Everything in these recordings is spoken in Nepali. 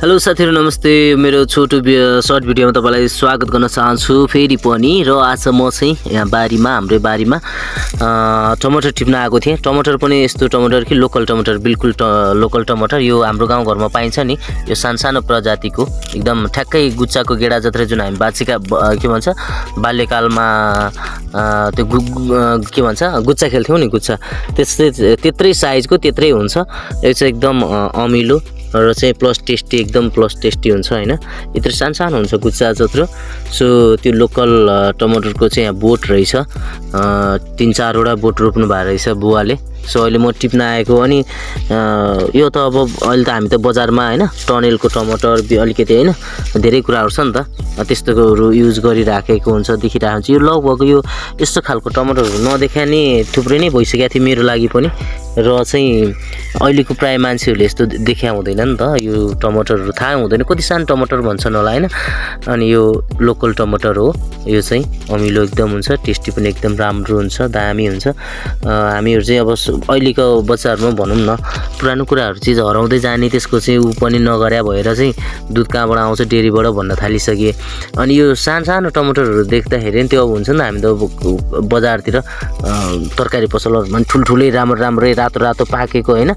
हेलो साथीहरु नमस्ते। मेरो छोटो सर्ट भिडियोमा तपाईलाई स्वागत गर्न चाहन्छु फेरि पनि। र आज म चाहिँ यहाँ बारीमा हाम्रो बारीमा टमाटर टिप्न आएको थिएँ। टमाटर पनि यस्तो टमाटर कि लोकल टमाटर, बिल्कुल लोकल टमाटर। यो हाम्रो गाउँघरमा पाइन्छ नि, यो सानो प्रजातिको एकदम ठ्याक्कै गुच्चाको गेडा जत्रै, जुन हामी बाछिका के भन्छ बाल्यकालमा त्यो के भन्छ गुच्चा खेल्थ्यौँ नि, गुच्चा त्यत्रै साइजको त्यत्रै हुन्छ। यो चाहिँ एकदम अमिलो र चाहिँ प्लस टेस्टी, एकदम प्लस टेस्टी हुन्छ हैन। यत्रो सानो हुन्छ गुच्चा जत्रो। सो त्यो लोकल टमाटरको चाहिँ यहाँ बोट रहेछ, 3-4 वटा बोट रोप्नु भएको रहेछ बुवाले। सो अहिले म टिप्न आएको। अनि यो त अब अहिले त हामी त बजारमा हैन टनेलको टमाटर अलिकति हैन धेरै कुराहरु छ नि त, त्यस्तोहरू युज गरिराखेको हुन्छ, देखिरहेको हुन्छ। यो लगभग यो यस्तो खालको टमाटरहरू नदेखाने थुप्रै नै भइसकेको थियो मेरो लागि पनि। र चाहिँ अहिलेको प्राय मान्छेहरूले यस्तो देखा हुँदैन नि त, यो टमाटरहरू थाहा हुँदैन, कति सानो टमाटर भन्छन् होला हैन। अनि यो लोकल टमाटर हो, यो चाहिँ अमिलो एकदम हुन्छ, टेस्टी पनि एकदम राम्रो हुन्छ, दामी हुन्छ। हामीहरू चाहिँ अब अहिलेको बच्चाहरूमा भनौँ न, पुरानो कुराहरू चिज हराउँदै जाने, त्यसको चाहिँ ऊ पनि नगर्या भएर चाहिँ दुध कहाँबाट आउँछ डेरीबाट भन्न थालिसके। अनि यो सानो टमाटरहरू देख्दाखेरि त्यो अब हुन्छ नि, हामी त बजारतिर तरकारी पसलहरूमा ठुल्ठुलै राम्रै रातो पाकेको हैन,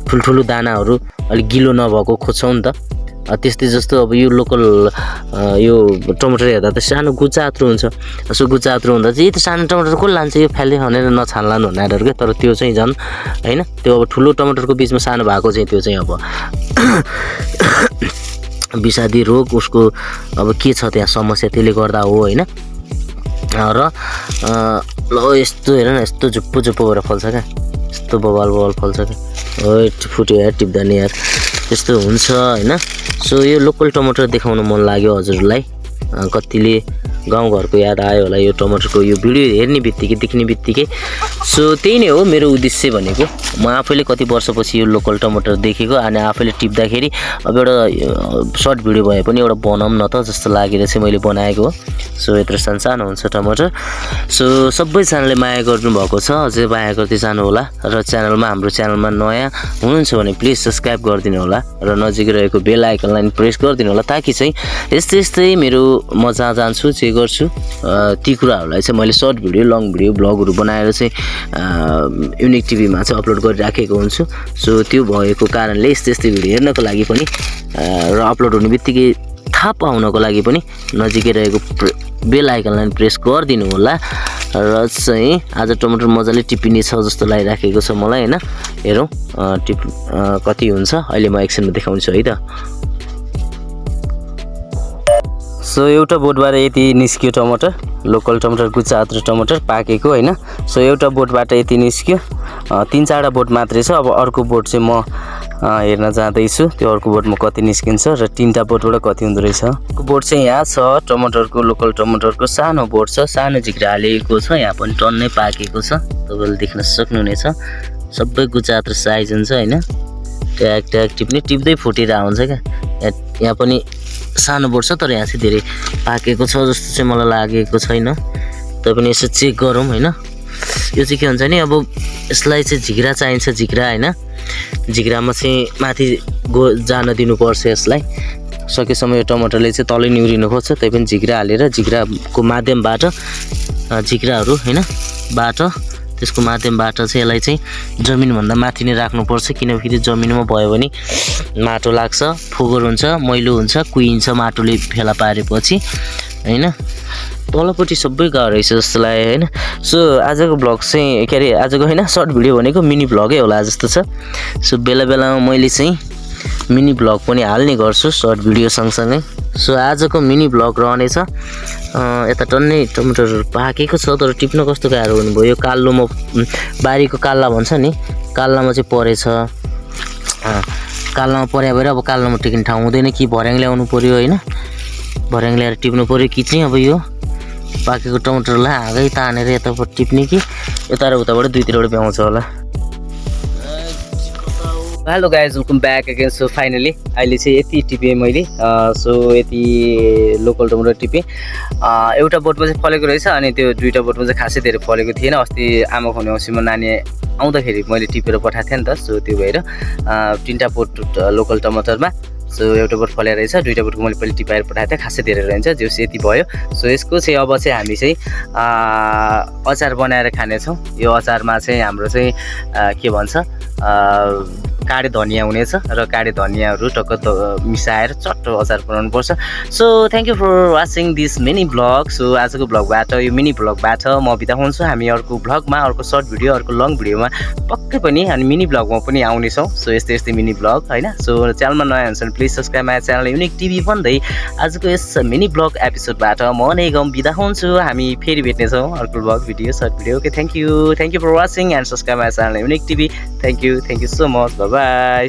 ठुल्ठुलो दानाहरू अलिक गिलो नभएको खोज्छौँ नि त। त्यस्तै जस्तो अब यो लोकल यो टमाटर हेर्दा त सानो गुच्चात्रो हुन्छ। सो गुच्चात्रो हुँदा चाहिँ यो त सानो टमाटर को लान्छ, यो फ्याल्दै खनेर नछान्लान् भनेर के। तर त्यो चाहिँ झन् हैन, त्यो अब ठुलो टमाटरको बिचमा सानो भएको चाहिँ त्यो चाहिँ अब विषादी रोग उसको अब के छ त्यहाँ समस्या, त्यसले गर्दा हो हैन। र ल यस्तो हेर न, यस्तो झुप्पो भएर फल्छ क्या, यस्तो बबाल फल्छ क्या। ओइ फुट्यो यार टिप्दा नि यार, त्यस्तो हुन्छ हैन। सो यो लोकल टमाटर देखाउन मन लाग्यो हजुरलाई। कतिले गाउँघरको याद आयो होला यो टमाटरको यो भिडियो हेर्ने बित्तिकै, देख्ने बित्तिकै। सो त्यही नै हो मेरो उद्देश्य भनेको। म आफैले कति वर्षपछि यो लोकल टमाटर देखेको, अनि आफैले टिप्दाखेरि अब एउटा सर्ट भिडियो भए पनि एउटा बनाऊँ न त जस्तो लागेर चाहिँ मैले बनाएको हो। सो यत्रो सानो हुन्छ टमाटर। सो सबैजनाले माया गर्नुभएको छ, अझै माया गर्दै जानु होला। र हाम्रो च्यानलमा नयाँ हुनुहुन्छ भने प्लिज सब्सक्राइब गरिदिनु होला, र नजिकै रहेको बेल आइकनलाई प्रेस गरिदिनु होला, ताकि चाहिँ यस्तै मेरो म जहाँ जान्छु जे गर्छु ती कुराहरूलाई चाहिँ मैले सर्ट भिडियो, लङ भिडियो, ब्लगहरू बनाएर चाहिँ युनिक टिभीमा चाहिँ अपलोड गरिराखेको हुन्छु। सो त्यो भएको कारणले यस्तै भिडियो हेर्नको लागि पनि र अपलोड हुने बित्तिकै थाहा पाउनको लागि पनि नजिकै रहेको बेल आइकनलाई प्रेस गरिदिनु होला। र चाहिँ आज टमाटर मजाले टिपिने छ जस्तो लागिराखेको छ मलाई हैन। हेरौँ कति हुन्छ अहिले म एकछिनमा देखाउँछु है त। सो एउटा बोटबाट यति निस्क्यो टमाटर, लोकल टमाटर, गुच्चात्रो टमाटर पाकेको हैन। सो एउटा बोटबाट यति निस्क्यो, 3-4 बोट मात्रै छ। अब अर्को बोट चाहिँ म हेर्न जाँदैछु, त्यो अर्को बोटमा कति निस्किन्छ र 3टा बोटबाट कति हुँदो रहेछ। बोट चाहिँ यहाँ छ, टमाटरको लोकल टमाटरको सानो बोट छ, सानो झिक्रा हालेको छ, यहाँ पनि टन्नै पाकेको छ, तपाईँले देख्न सक्नुहुनेछ। सबै गुच्चात्रो साइज हुन्छ हैन, ट्याक टिप्दै फुटेर आउँछ क्या। यहाँ पनि सानो बोट छ, तर यहाँ चाहिँ धेरै पाकेको छ जस्तो चाहिँ मलाई लागेको छैन। तै पनि यसो चेक गरौँ हैन। यो चाहिँ के हुन्छ नि, अब यसलाई चाहिँ झिक्रा चाहिन्छ, झिक्रा हैन, झिक्रामा चाहिँ माथि जान दिनुपर्छ यसलाई। सकेसम्म यो टमाटरले चाहिँ तलै निहुरिनु खोज्छ, तै पनि झिक्रा हालेर झिक्राको माध्यमबाट झिक्राहरू हैन त्यसको माध्यमबाट चाहिँ यसलाई चाहिँ जमिनभन्दा माथि नै राख्नुपर्छ। किनकि जमिनमा भयो भने माटो लाग्छ, फोहोर हुन्छ, मैलो हुन्छ, कुहिन्छ माटोले फेला पारेपछि हैन। तलपट्टि सबै गाह्रो रहेछ जस्तो लाग्यो हैन। सो आजको ब्लग चाहिँ के अरे आजको हैन सर्ट भिडियो भनेको मिनी ब्लगै होला जस्तो छ। सो बेलामा मैले चाहिँ मिनी ब्लग पनि हाल्ने गर्छु सर्ट भिडियो सँगसँगै। सो आजको मिनी ब्लग रहनेछ। यता टन्नै टमाटरहरू पाकेको छ, तर टिप्न कस्तो गाह्रो हुनुभयो। यो काल्लोमा बारीको काल्ला भन्छ नि, काल्लामा चाहिँ परेछ। काल्लामा पर्या भएर अब काल्लामा टिक्ने ठाउँ हुँदैन, कि भर्याङ ल्याउनु पऱ्यो हैन, भर्याङ ल्याएर टिप्नु पऱ्यो, कि चाहिँ अब यो पाकेको टमाटरलाई हाँगै तानेर यताबाट टिप्ने, कि यता र उताबाट दुईतिरबाट भ्याउँछ होला। Hello guys, welcome back again. So finally अहिले चाहिँ यति टिपेँ मैले। सो यति लोकल टमाटर टिपेँ। एउटा बोटमा चाहिँ फलेको रहेछ, अनि त्यो 2टा बोटमा चाहिँ खासै धेरै फलेको थिएन। अस्ति आमा खुवाउने औँसीमा नानी आउँदाखेरि मैले टिपेर पठाएको थिएँ नि त। सो त्यो भएर 3टा बोट लोकल टमाटरमा सो एउटा बोट फलेर रहेछ, दुईवटा बोटको मैले पहिले टिपाएर पठाएको थिएँ, खासै धेरै रहन्छ, जो यति भयो। सो यसको चाहिँ अब चाहिँ हामी चाहिँ अचार बनाएर खानेछौँ। यो अचारमा चाहिँ हाम्रो चाहिँ के भन्छ काडे धनियाँ हुनेछ र काडे धनियाँहरू टक्क मिसाएर चट्टो अचार बनाउनुपर्छ। So thank you for watching this mini blog. So आजको ब्लगबाट यो मिनी ब्लगबाट म बिदा हुन्छु। हामी अर्को ब्लगमा, अर्को सर्ट भिडियो, अर्को लङ भिडियोमा पक्कै पनि अनि मिनी ब्लगमा पनि आउनेछौँ। सो यस्तै यस्तै मिनी ब्लग होइन। सो च्यानलमा नयाँ हुन्छ भने please subscribe my channel unique TV भन्दै आजको यस मिनी ब्लग एपिसोडबाट म निगम बिदा हुन्छु। हामी फेरि भेट्नेछौँ अर्को blog video, short video. Okay, thank you for watching and subscribe my channel unique TV. Thank you so much. By.